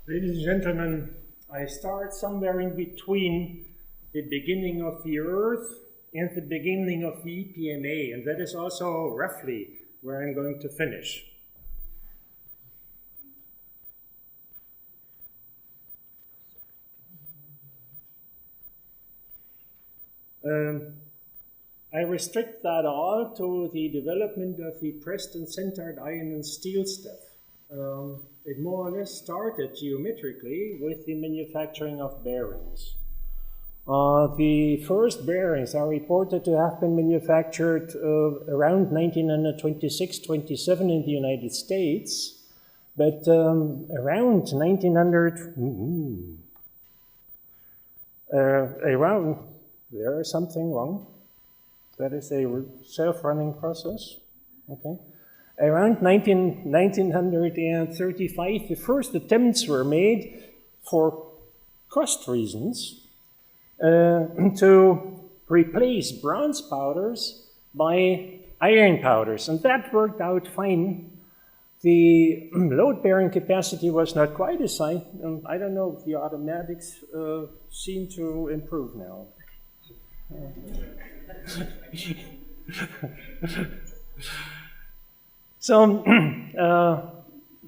Ladies and gentlemen, I start somewhere in between the beginning of the Earth and the beginning of the EPMA, and that is also roughly where I'm going to finish. I restrict that all to the development of the Preston sintered iron and steel stuff. It more or less started geometrically with the manufacturing of bearings. The first bearings are reported to have been manufactured around 1926-27 in the United States, but around 1900, there is something wrong. That is a self-running process. Okay. Around 1935, the first attempts were made for cost reasons to replace bronze powders by iron powders, and that worked out fine. The load-bearing capacity was not quite as high, and I don't know if the automatics seem to improve now. So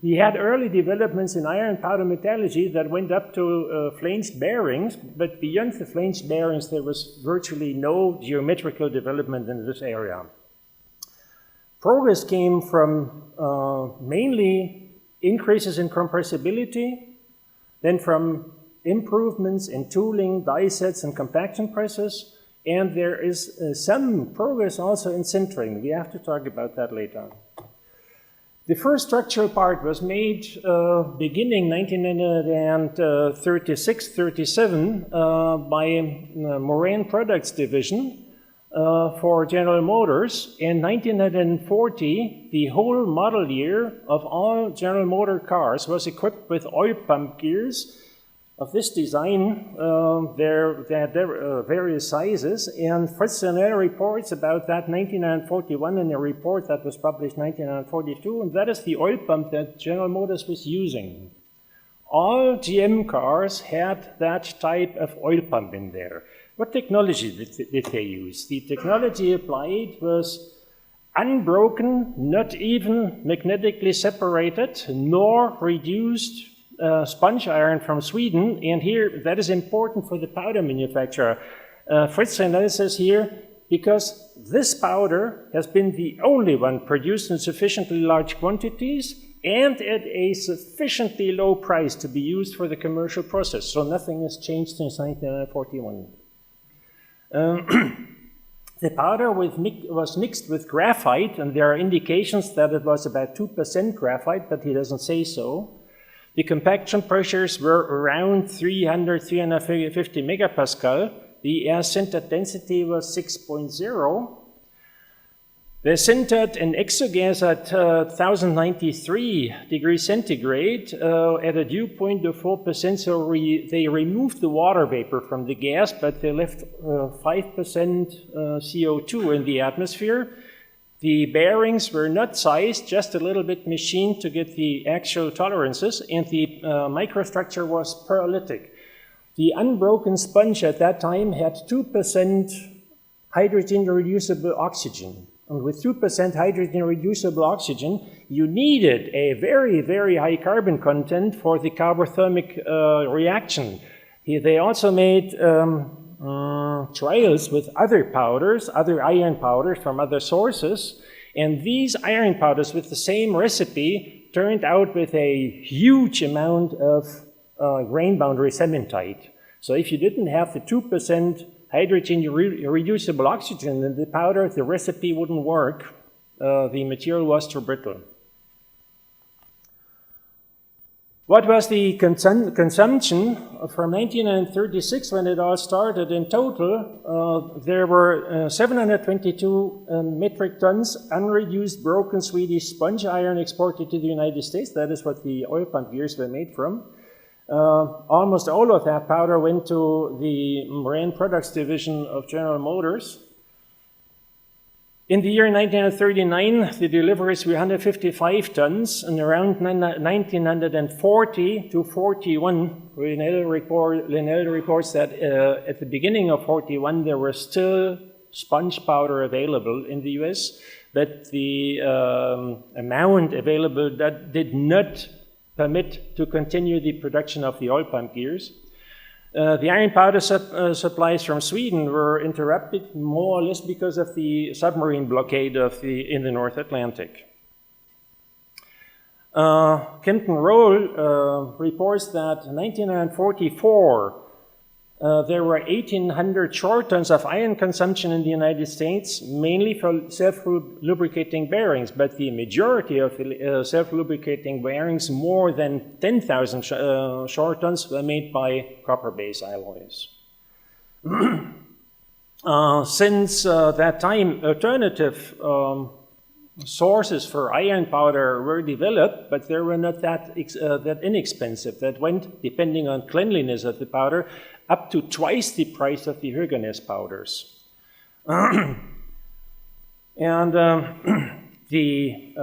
we had early developments in iron powder metallurgy that went up to flanged bearings, but beyond the flanged bearings there was virtually no geometrical development in this area. Progress came from mainly increases in compressibility, then from improvements in tooling, die sets, and compaction presses, and there is some progress also in sintering. We have to talk about that later. The first structural part was made beginning 1936-37 by Moran Products Division for General Motors. In 1940, the whole model year of all General Motor cars was equipped with oil pump gears of this design. They had various sizes, and Preston reports about that 1941 in a report that was published 1942, and that is the oil pump that General Motors was using. All GM cars had that type of oil pump in there. What technology did they use? The technology applied was unbroken, not even magnetically separated, nor reduced sponge iron from Sweden, and here that is important for the powder manufacturer. Fritz analysis here, because this powder has been the only one produced in sufficiently large quantities and at a sufficiently low price to be used for the commercial process. So nothing has changed since 1941. The powder was mixed with graphite, and there are indications that it was about 2% graphite, but he doesn't say so. The compaction pressures were around 350 megapascal. The air sintered density was 6.0. They sintered an exogas at 1093 degrees centigrade at a dew point of 4%, so they removed the water vapor from the gas, but they left 5% CO2 in the atmosphere. The bearings were not sized, just a little bit machined to get the actual tolerances, and the microstructure was pyrolytic. The unbroken sponge at that time had 2% hydrogen-reducible oxygen. And with 2% hydrogen-reducible oxygen, you needed a very, very high carbon content for the carbothermic reaction. They also made trials with other powders, other iron powders from other sources, and these iron powders with the same recipe turned out with a huge amount of grain boundary cementite. So if you didn't have the 2% hydrogen reducible oxygen in the powder, the recipe wouldn't work. The material was too brittle. What was the consumption from 1936 when it all started? In total, there were 722 metric tons unreduced broken Swedish sponge iron exported to the United States. That is what the oil pump gears were made from. Almost all of that powder went to the Moran Products Division of General Motors. In the year 1939, the deliveries were 155 tons, and around 1940 to 41, Linnell reports that at the beginning of 41 there was still sponge powder available in the US, but the amount available that did not permit to continue the production of the oil pump gears. The iron powder supplies from Sweden were interrupted more or less because of the submarine blockade in the North Atlantic. Kempton Roll reports that in 1944 there were 1,800 short tons of iron consumption in the United States, mainly for self-lubricating bearings, but the majority of the self-lubricating bearings, more than 10,000 short tons, were made by copper-based alloys. Since that time, alternative sources for iron powder were developed, but they were not that inexpensive. That went, depending on cleanliness of the powder, up to twice the price of the Höganäs powders. And the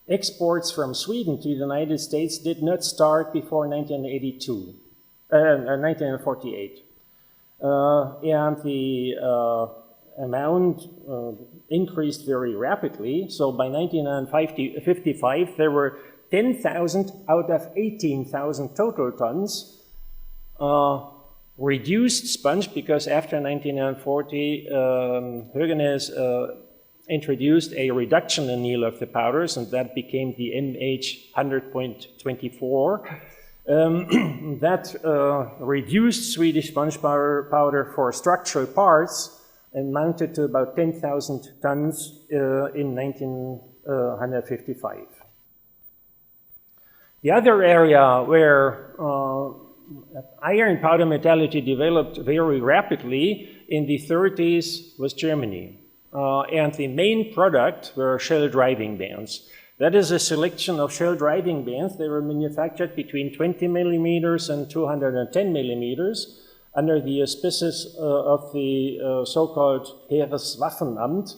exports from Sweden to the United States did not start before 1948. And the amount increased very rapidly. So by 1955, there were 10,000 out of 18,000 total tons reduced sponge, because after 1940, Höganäs introduced a reduction in yield of the powders, and that became the MH 100.24. That reduced Swedish sponge powder for structural parts amounted to about 10,000 tons in 1955. The other area where iron powder metallurgy developed very rapidly in the 30s was Germany. And the main product were shell driving bands. That is a selection of shell driving bands. They were manufactured between 20 millimeters and 210 millimeters under the auspices of the so-called Heereswaffenamt.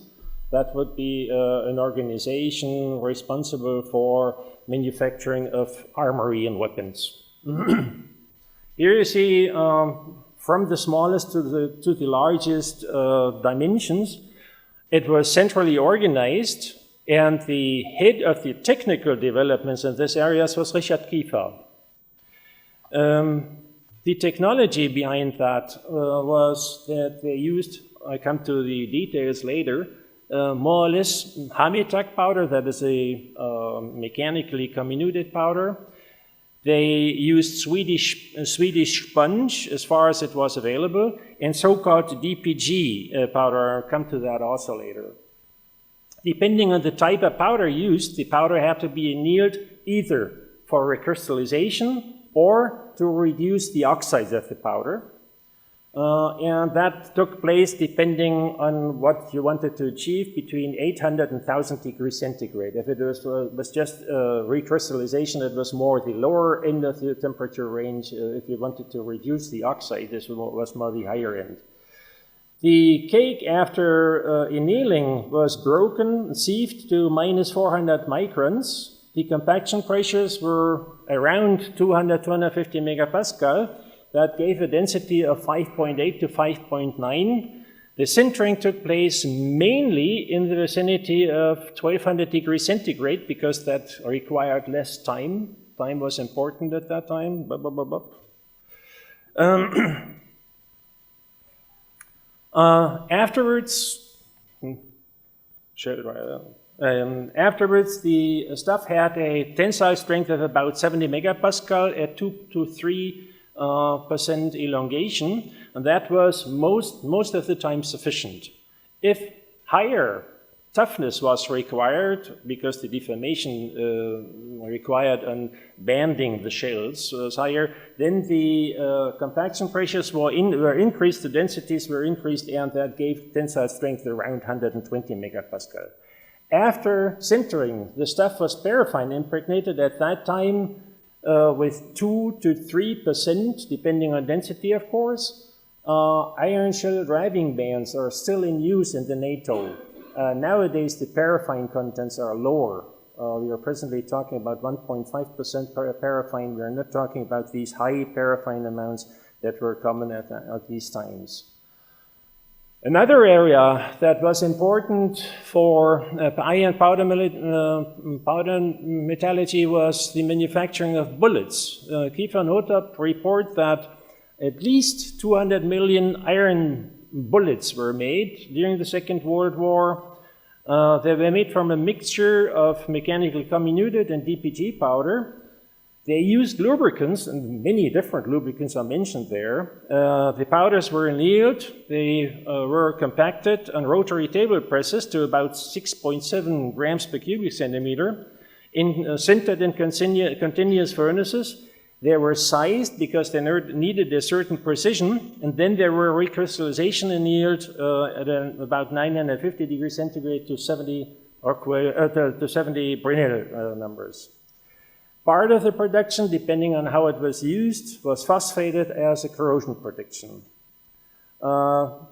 That would be an organization responsible for manufacturing of armory and weapons. Here you see from the smallest to the largest dimensions, it was centrally organized, and the head of the technical developments in this area was Richard Kiefer. The technology behind that was that they used, I come to the details later, more or less Ametek powder, that is a mechanically comminuted powder. They used Swedish sponge as far as it was available, and so-called DPG powder. I'll come to that also later. Depending on the type of powder used, the powder had to be annealed either for recrystallization or to reduce the oxides of the powder. And that took place depending on what you wanted to achieve between 800 and 1,000 degrees centigrade. If it was just recrystallization, it was more the lower end of the temperature range. If you wanted to reduce the oxide, this was more the higher end. The cake after annealing was broken, sieved to minus 400 microns. The compaction pressures were around 200, 250 megapascal. That gave a density of 5.8 to 5.9. The sintering took place mainly in the vicinity of 1200 degrees centigrade because that required less time. Time was important at that time. Afterwards, the stuff had a tensile strength of about 70 megapascal at 2 to 3% elongation, and that was most of the time sufficient. If higher toughness was required, because the deformation required on banding the shells was higher, then the compaction pressures were increased, the densities were increased, and that gave tensile strength around 120 megapascal. After sintering, the stuff was paraffin impregnated at that time with 2 to 3%, depending on density, of course. Iron shell driving bands are still in use in the NATO. Nowadays, the paraffin contents are lower. We are presently talking about 1.5% paraffin. We are not talking about these high paraffin amounts that were common at these times. Another area that was important for iron powder metallurgy was the manufacturing of bullets. Kiefer and Hotop report that at least 200 million iron bullets were made during the Second World War. They were made from a mixture of mechanical comminuted and DPG powder. They used lubricants, and many different lubricants are mentioned there. The powders were annealed. They were compacted on rotary table presses to about 6.7 grams per cubic centimeter, sintered in continuous furnaces. They were sized because they needed a certain precision, and then there were recrystallization annealed at about 950 degrees centigrade to 70 Brinell numbers. Part of the production, depending on how it was used, was phosphated as a corrosion protection. Beiss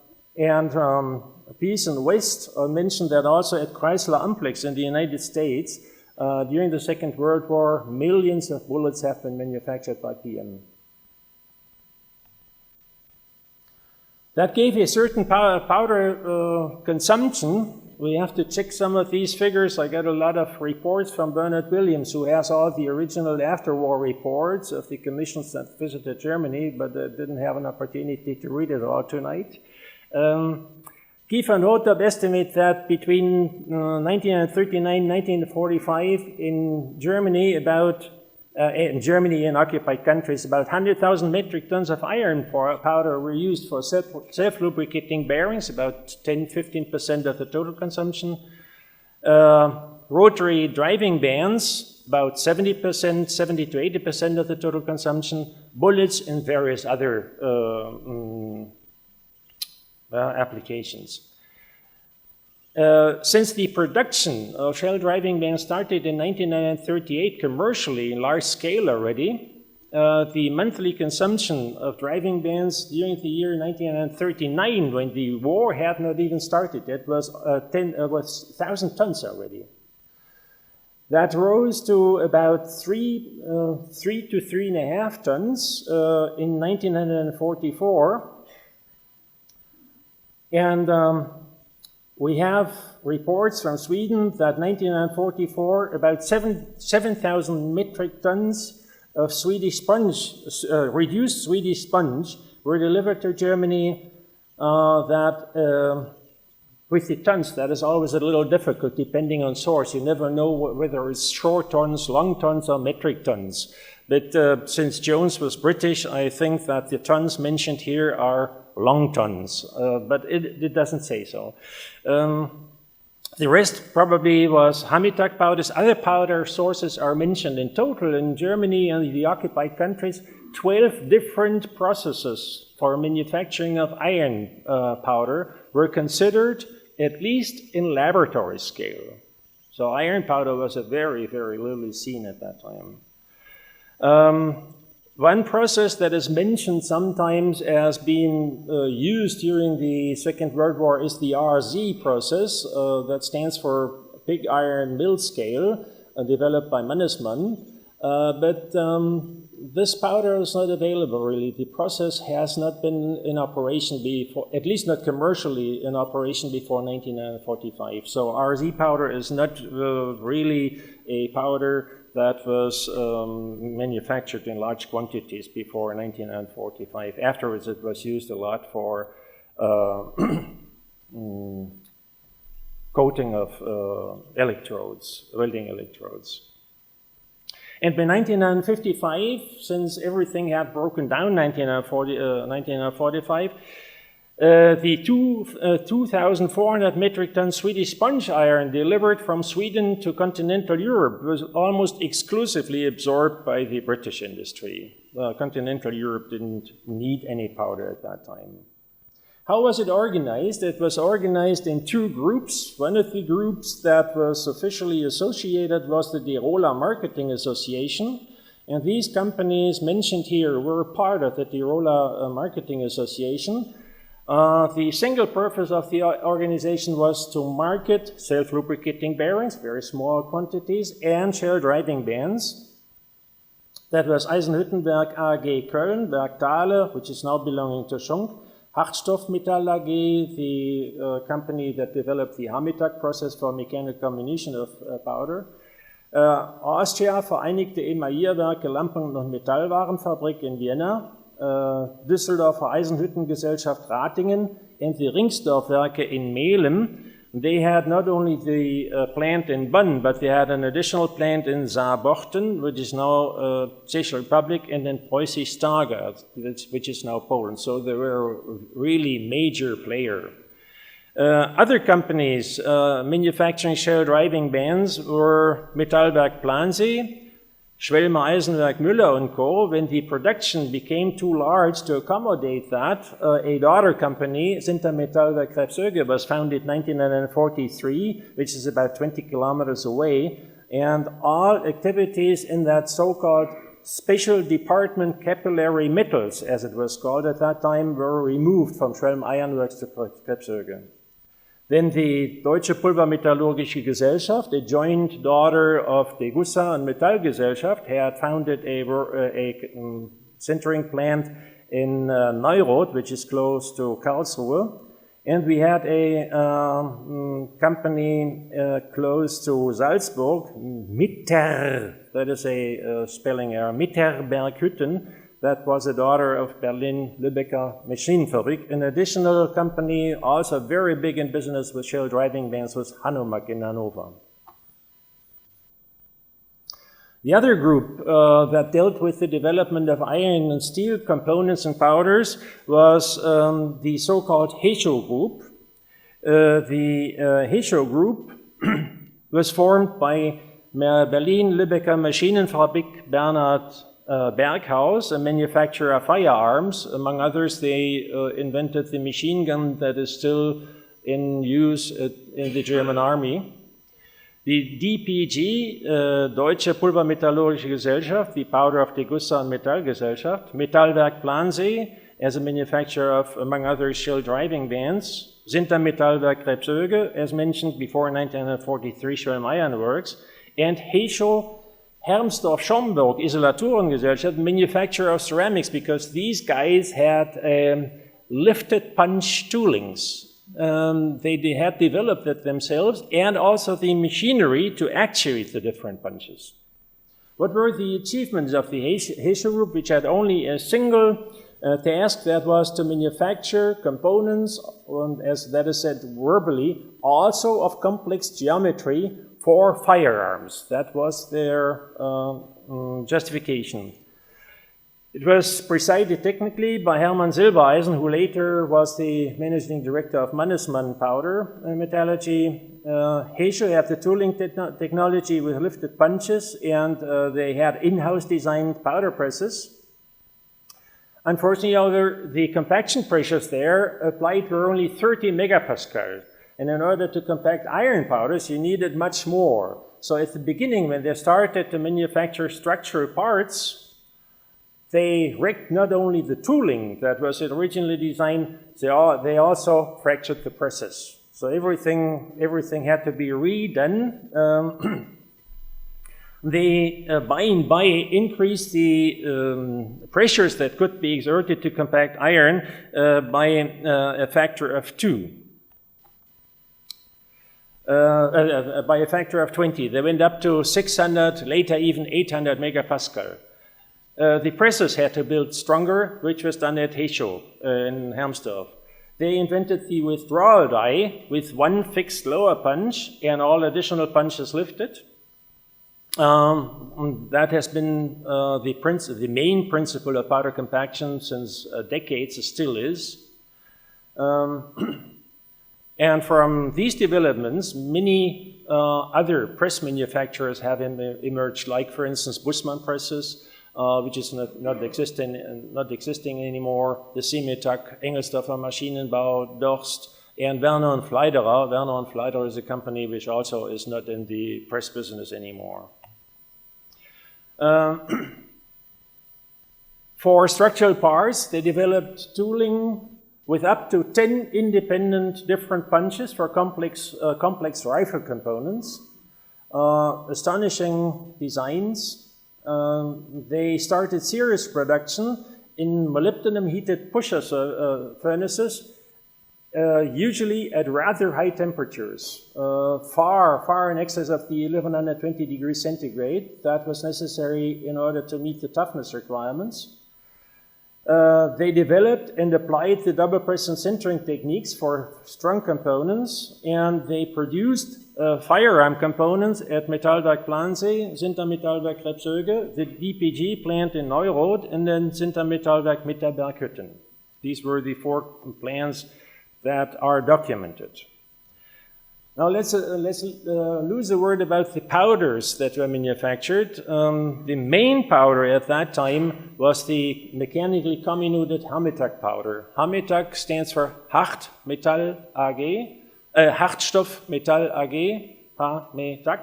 and West mentioned that also at Chrysler Amplex in the United States, during the Second World War, millions of bullets have been manufactured by PM. That gave a certain powder consumption. We have to check some of these figures. I got a lot of reports from Bernard Williams, who has all the original after-war reports of the commissions that visited Germany, but didn't have an opportunity to read it all tonight. Kiefer and Hotop estimate that between 1939 and 1945 in Germany, in occupied countries, about 100,000 metric tons of iron powder were used for self-lubricating bearings, about 10–15% of the total consumption. Rotary driving bands, about 70%, 70 to 80% of the total consumption. Bullets and various other applications. Since the production of shell driving bands started in 1938 commercially in large scale already, the monthly consumption of driving bands during the year 1939, when the war had not even started, it was 1,000 tons already. That rose to about 3 to 3.5 tons in 1944. And we have reports from Sweden that 1944, about 7,000 metric tons of Swedish sponge, reduced Swedish sponge, were delivered to Germany. With the tons, that is always a little difficult depending on source. You never know whether it's short tons, long tons, or metric tons. But since Jones was British, I think that the tons mentioned here are long tons, but it doesn't say so. The rest probably was Ametek powders. Other powder sources are mentioned. In total, in Germany and the occupied countries, 12 different processes for manufacturing of iron powder were considered, at least in laboratory scale. So iron powder was a very, very little seen at that time. One process that is mentioned sometimes as being used during the Second World War is the RZ process, that stands for pig iron mill scale, developed by Mannesmann. But this powder is not available really. The process has not been in operation before, at least not commercially in operation before 1945. So RZ powder is not really a powder that was manufactured in large quantities before 1945. Afterwards, it was used a lot for coating of electrodes, welding electrodes. And by 1955, since everything had broken down in 1945, the 2,400 metric ton Swedish sponge iron delivered from Sweden to continental Europe was almost exclusively absorbed by the British industry. Continental Europe didn't need any powder at that time. How was it organized? It was organized in two groups. One of the groups that was officially associated was the Tiroler Marketing Association. And these companies mentioned here were part of the Tiroler Marketing Association. The single purpose of the organization was to market self-lubricating bearings, very small quantities, and shell driving bands. That was Eisenhüttenwerk AG Köln, Bergtale, which is now belonging to Schunk, Hartstoffmetall AG, the company that developed the Ametek process for mechanical combination of powder. Austria, Vereinigte Emaillierwerke, Lampen- und Metallwarenfabrik in Vienna, Düsseldorfer Eisenhüttengesellschaft Ratingen, and the Ringsdorf-Werke in Mehlen. They had not only the plant in Bonn, but they had an additional plant in Saarbochten, which is now Czech Republic, and then Preußisch Stargard, which is now Poland. So they were a really major player. Other companies manufacturing shell driving bands were Metallwerk Plansee, Schwelmer Eisenwerk Müller & Co. When the production became too large to accommodate that, a daughter company, Sinter Metallwerk Krebsöge, was founded in 1943, which is about 20 kilometers away, and all activities in that so-called special department capillary metals, as it was called at that time, were removed from Schwelm Ironworks to Krebsöge. Then the Deutsche Pulvermetallurgische Gesellschaft, a joint daughter of the Gussa and Metallgesellschaft, had founded a sintering plant in Neuroth, which is close to Karlsruhe. And we had a company close to Salzburg, Mitter, that is a spelling error, Mitterberghütten. That was a daughter of Berlin Lübecker Maschinenfabrik. An additional company, also very big in business with shell driving bands, was Hanomag in Hanover. The other group that dealt with the development of iron and steel components and powders was the so-called Hescho group. The Hescho group was formed by Berlin Lübecker Maschinenfabrik Bernhard Berghaus, a manufacturer of firearms. Among others, they invented the machine gun that is still in use in the German army. The DPG, Deutsche Pulvermetallurgische Gesellschaft, the powder of the Gussa and Metallgesellschaft. Metallwerk Plansee, as a manufacturer of, among others, shell driving bands. Sinter Metallwerk Krebsöge, as mentioned before, 1943, Schwelm Ironworks. And Hescho Hermsdorf-Schomburg Isolaturengesellschaft, manufacturer of ceramics, because these guys had lifted punch toolings. They had developed it themselves, and also the machinery to actuate the different punches. What were the achievements of the Hescho group, which had only a single task, that was to manufacture components, as that is said verbally, also of complex geometry for firearms. That was their justification. It was presided technically by Hermann Silbereisen, who later was the managing director of Mannesmann Powder Metallurgy. Hescho had the tooling technology with lifted punches, and they had in-house designed powder presses. Unfortunately, the compaction pressures there applied were only 30 megapascal. And in order to compact iron powders, you needed much more. So at the beginning, when they started to manufacture structural parts, they wrecked not only the tooling that was originally designed, they also fractured the presses. So everything had to be redone. They, by and by, increased the pressures that could be exerted to compact iron by a factor of 2. By a factor of 20. They went up to 600, later even 800 megapascal. The presses had to build stronger, which was done at Hescho in Hermsdorf. They invented the withdrawal die with one fixed lower punch and all additional punches lifted. That has been the main principle of powder compaction since decades, it still is. And from these developments, many other press manufacturers have emerged, like, for instance, Bussmann presses, which is not existing anymore, the Simetak, Engelsdorfer Maschinenbau, Dorst, and Werner und Fleiderer. Werner und Fleiderer is a company which also is not in the press business anymore. For structural parts, they developed tooling with up to 10 independent different punches for complex rifle components. Astonishing designs. They started serious production in molybdenum heated pusher furnaces, usually at rather high temperatures, far in excess of the 1120 degrees centigrade. That was necessary in order to meet the toughness requirements. They developed and applied the double Preston sintering techniques for strong components, and they produced firearm components at Metallwerk Plansee, Sinter Metallwerk Krebsöge, the DPG plant in Neurode, and then Sinter Metallwerk Mitterberghütten. These were the 4 plants that are documented. Now let's lose a word about the powders that were manufactured. The main powder at that time was the mechanically comminuted Ametek powder. Ametek stands for Hartmetall AG, Hartstoff Metall AG, Ametek.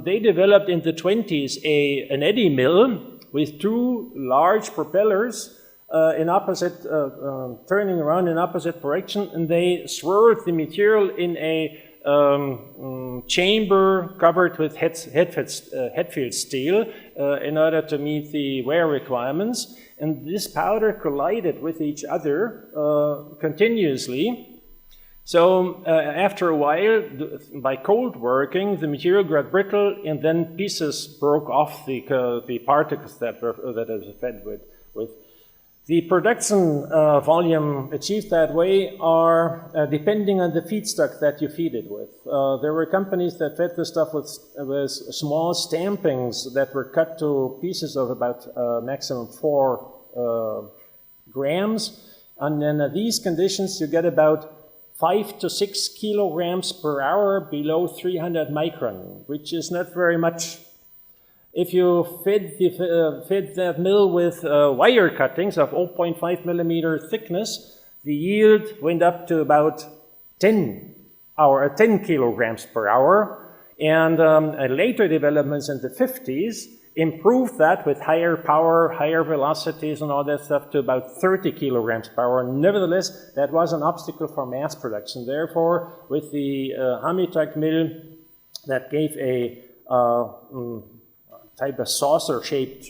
They developed in the 20s an eddy mill with 2 large propellers in opposite, turning around in opposite direction, and they swirled the material in a chamber covered with head-filled steel in order to meet the wear requirements. And this powder collided with each other continuously. So after a while, by cold working, the material got brittle, and then pieces broke off the particles that it was fed with. The production volume achieved that way are depending on the feedstock that you feed it with. There were companies that fed the stuff with small stampings that were cut to pieces of about maximum 4 grams. And then at these conditions, you get about 5 to 6 kilograms per hour below 300 micron, which is not very much. If you fed that mill with wire cuttings of 0.5 millimeter thickness, the yield went up to about 10 kilograms per hour. And later developments in the 50s improved that with higher power, higher velocities and all that stuff to about 30 kilograms per hour. Nevertheless, that was an obstacle for mass production. Therefore, with the Ametek mill, that gave a type of saucer-shaped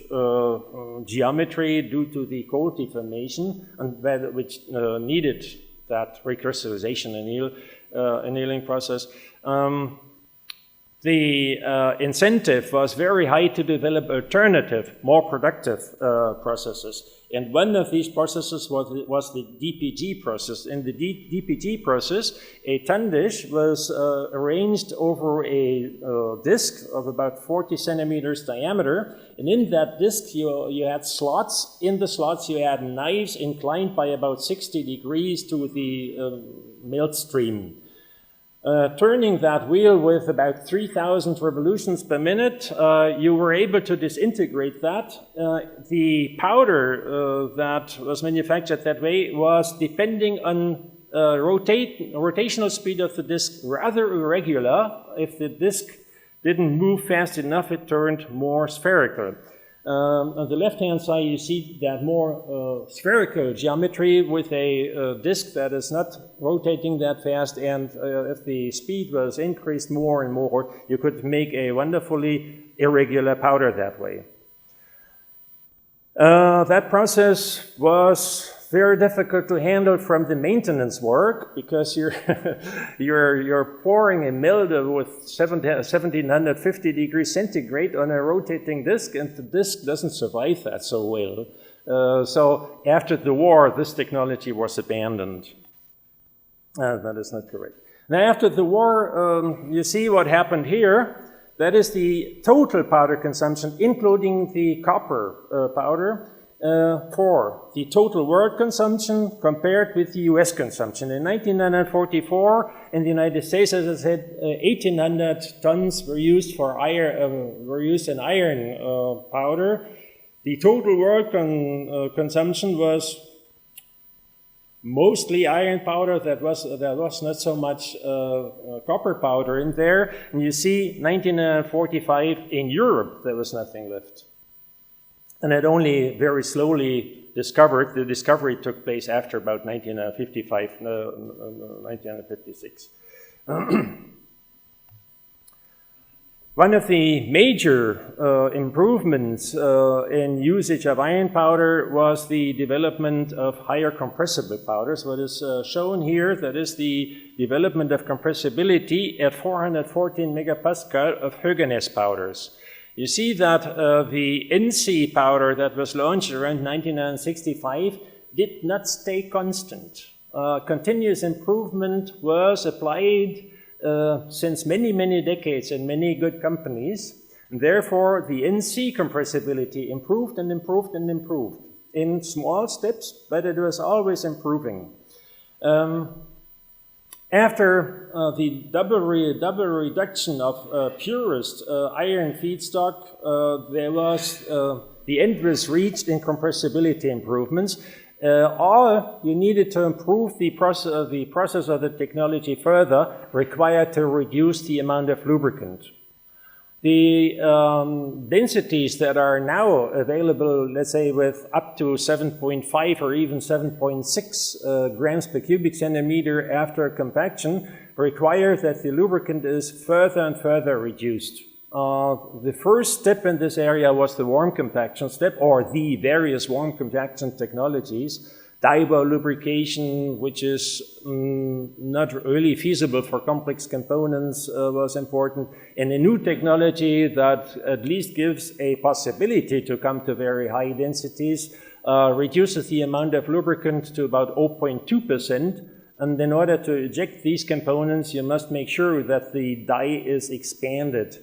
geometry due to the cold deformation, and which needed that recrystallization annealing process. The incentive was very high to develop alternative, more productive processes. And one of these processes was the DPG process. In the DPG process, a tundish was arranged over a disc of about 40 centimeters diameter. And in that disc, you had slots. In the slots, you had knives inclined by about 60 degrees to the melt stream. Turning that wheel with about 3,000 revolutions per minute, you were able to disintegrate that. The powder that was manufactured that way was depending on rotational speed of the disc rather irregular. If the disc didn't move fast enough, it turned more spherical. On the left-hand side, you see that more spherical geometry with a disc that is not rotating that fast, and if the speed was increased more and more, you could make a wonderfully irregular powder that way. That process was very difficult to handle from the maintenance work, because you're pouring a mill with 1750 degrees centigrade on a rotating disc, and the disc doesn't survive that so well. So after the war, this technology was abandoned. That is not correct. Now after the war, you see what happened here. That is the total powder consumption, including the copper powder. For the total world consumption compared with the US consumption. In 1944, in the United States, as I said, 1,800 tons were used for in iron powder. The total world consumption was mostly iron powder. There was not so much copper powder in there. And you see, 1945 in Europe, there was nothing left. and it only very slowly discovered. The discovery took place after about 1955, 1956. One of the major improvements in usage of iron powder was the development of higher compressible powders. What is shown here, that is the development of compressibility at 414 megapascal of Höganäs powders. You see that the NC powder that was launched around 1965 did not stay constant. Continuous improvement was applied since many, many decades in many good companies. And therefore, the NC compressibility improved and improved and improved in small steps, but it was always improving. After the double reduction of purest iron feedstock, there was the end was reached in compressibility improvements. All you needed to improve the process of the technology further required to reduce the amount of lubricant. The densities that are now available, let's say with up to 7.5 or even 7.6 grams per cubic centimeter after compaction, require that the lubricant is further and further reduced. The first step in this area was the warm compaction step, or the various warm compaction technologies. Dye-well lubrication, which is not really feasible for complex components, was important. And a new technology that at least gives a possibility to come to very high densities, reduces the amount of lubricant to about 0.2%. And in order to eject these components, you must make sure that the dye is expanded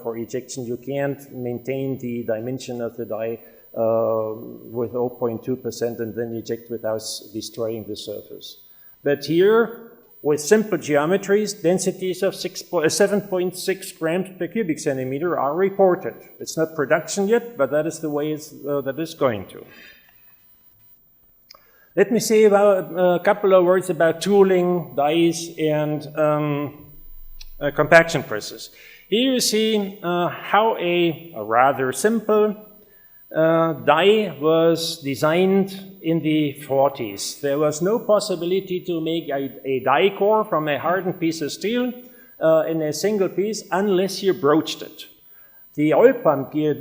for ejection. You can't maintain the dimension of the dye with 0.2% and then eject without destroying the surface. But here, with simple geometries, densities of 7.6 grams per cubic centimeter are reported. It's not production yet, but that is the way that it's going to. Let me say about a couple of words about tooling, dyes, and compaction presses. Here you see how a rather simple dye was designed in the 40s. There was no possibility to make a die core from a hardened piece of steel in a single piece unless you broached it. The oil pump gear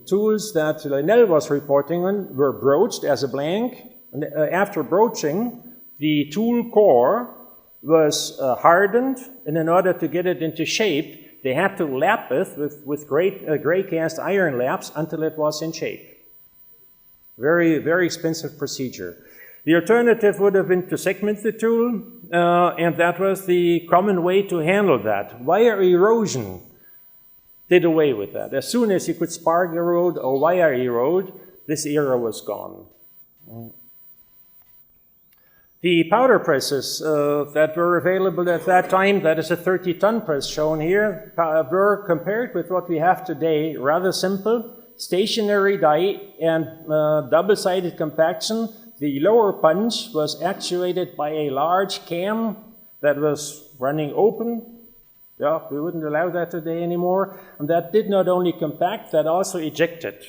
tools that Lionel was reporting on were broached as a blank. And after broaching, the tool core was hardened, and in order to get it into shape, they had to lap it with gray cast iron laps until it was in shape. Very, very expensive procedure. The alternative would have been to segment the tool, and that was the common way to handle that. Wire erosion did away with that. As soon as you could spark erode or wire erode, this era was gone. The powder presses that were available at that time, that is a 30-ton press shown here, were compared with what we have today, rather simple, stationary die and double-sided compaction. The lower punch was actuated by a large cam that was running open. Yeah, we wouldn't allow that today anymore. And that did not only compact, that also ejected.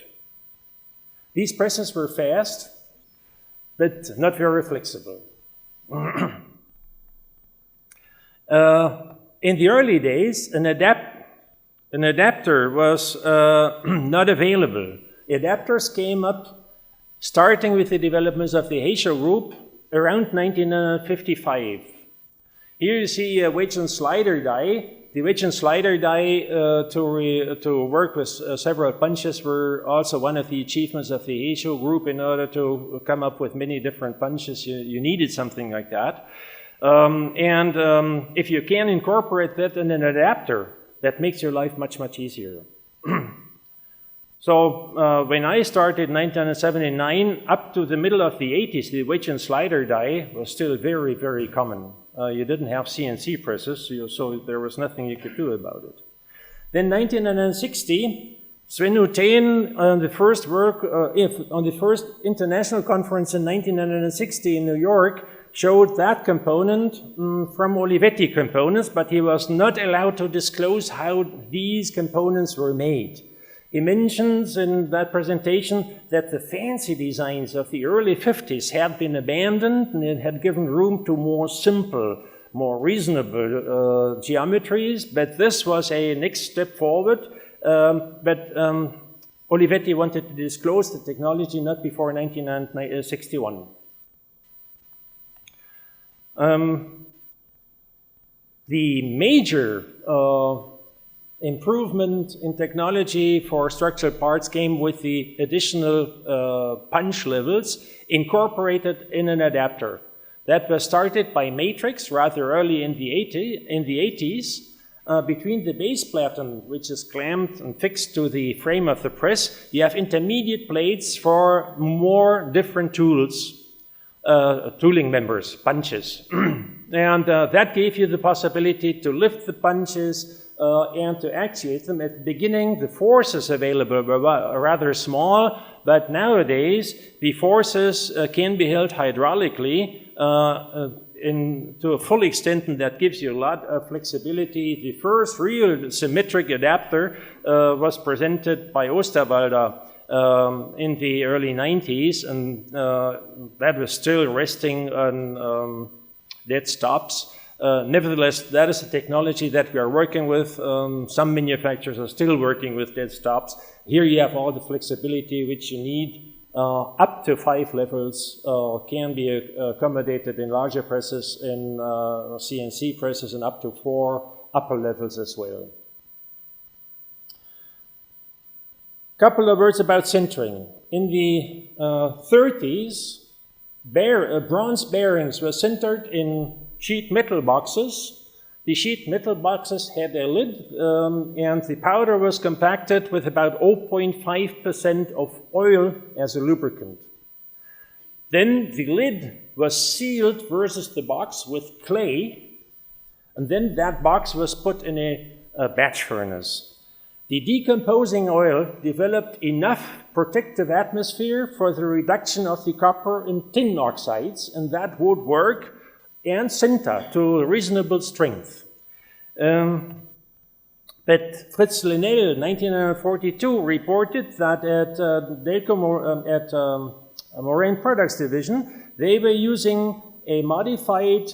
These presses were fast, but not very flexible. In the early days, an adapter was not available. Adapters came up starting with the developments of the Heysel group around 1955. Here you see a wedge and slider die. The wedge and slider die to work with several punches were also one of the achievements of the Heysel group. In order to come up with many different punches, you needed something like that. If you can incorporate that in an adapter, that makes your life much, much easier. So when I started in 1979, up to the middle of the 80s, the wedge and slider die was still very, very common. You didn't have CNC presses, so there was nothing you could do about it. Then 1960, Sven Houthén on the first on the first international conference in 1960 in New York showed that component from Olivetti components, but he was not allowed to disclose how these components were made. He mentions in that presentation that the fancy designs of the early 50s had been abandoned and it had given room to more simple, more reasonable geometries, but this was a next step forward. Olivetti wanted to disclose the technology not before 1961. The major improvement in technology for structural parts came with the additional punch levels incorporated in an adapter. That was started by Matrix rather early in the 80s. Between the base platen, which is clamped and fixed to the frame of the press, you have intermediate plates for more different tools, tooling members, punches. And that gave you the possibility to lift the punches and to actuate them. At the beginning, the forces available were rather small, but nowadays the forces can be held hydraulically to a full extent, and that gives you a lot of flexibility. The first real symmetric adapter was presented by Osterwalder in the early 90s, and that was still resting on dead stops. Nevertheless, that is a technology that we are working with. Some manufacturers are still working with dead stops. Here you have all the flexibility which you need. Up to 5 levels can be accommodated in larger presses, in CNC presses, and up to 4 upper levels as well. Couple of words about sintering. In the 30s, bronze bearings were sintered in sheet metal boxes. The sheet metal boxes had a lid, and the powder was compacted with about 0.5% of oil as a lubricant. Then the lid was sealed versus the box with clay, and then that box was put in a batch furnace. The decomposing oil developed enough protective atmosphere for the reduction of the copper in tin oxides, and that would work and sinter to a reasonable strength. But Fritz Lenel in 1942 reported that at Moraine Products Division, they were using a modified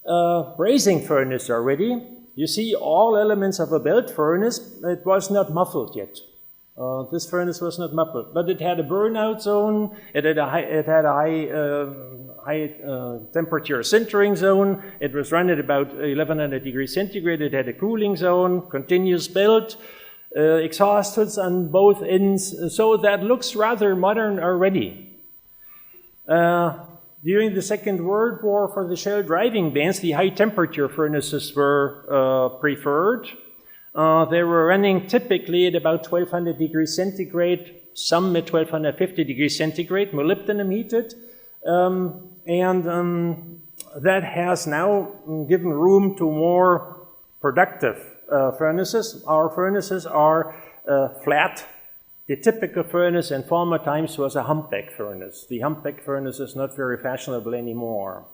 brazing furnace already. You see all elements of a belt furnace. It was not muffled yet. This furnace was not muffled, but it had a burnout zone. It had a high temperature sintering zone. It was run at about 1100 degrees centigrade. It had a cooling zone, continuous belt, exhaust hoods on both ends. So that looks rather modern already. During the Second World War, for the shell driving bands, the high temperature furnaces were preferred. They were running typically at about 1200 degrees centigrade, some at 1250 degrees centigrade, molybdenum heated. That has now given room to more productive furnaces. Our furnaces are flat. The typical furnace in former times was a humpback furnace. The humpback furnace is not very fashionable anymore.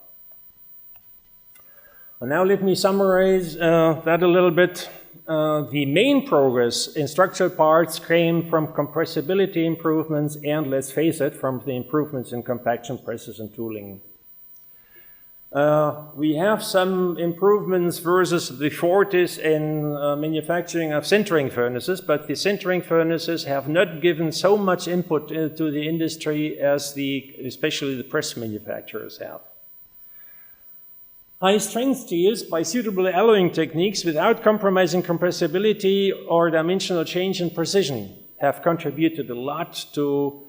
And now let me summarize that a little bit. The main progress in structural parts came from compressibility improvements and, let's face it, from the improvements in compaction presses and tooling. We have some improvements versus the 40s in manufacturing of sintering furnaces, but the sintering furnaces have not given so much input to the industry as especially the press manufacturers have. High-strength steels, by suitable alloying techniques without compromising compressibility or dimensional change in precision, have contributed a lot to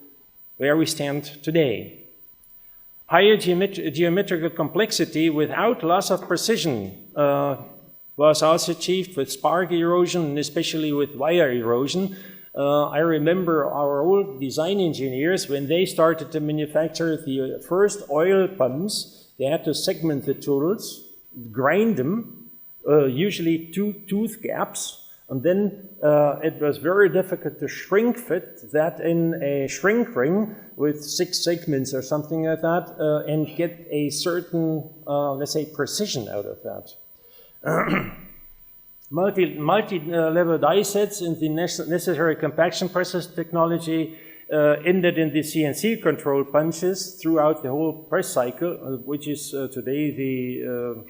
where we stand today. Higher geometrical complexity without loss of precision was also achieved with spark erosion and especially with wire erosion. I remember our old design engineers, when they started to manufacture the first oil pumps, they had to segment the tools, grind them, usually 2 tooth gaps, and then it was very difficult to shrink fit that in a shrink ring with 6 segments or something like that, and get a certain, let's say, precision out of that. multi-level die sets in the necessary compaction process technology ended in the CNC control punches throughout the whole press cycle, which is today the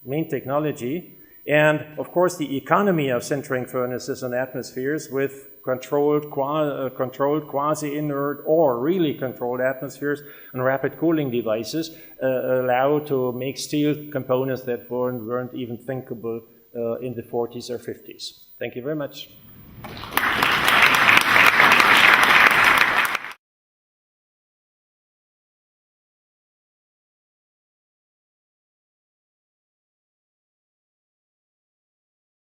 main technology. And of course, the economy of sintering furnaces and atmospheres with controlled quasi-inert or really controlled atmospheres and rapid cooling devices allow to make steel components that weren't even thinkable in the 40s or 50s. Thank you very much.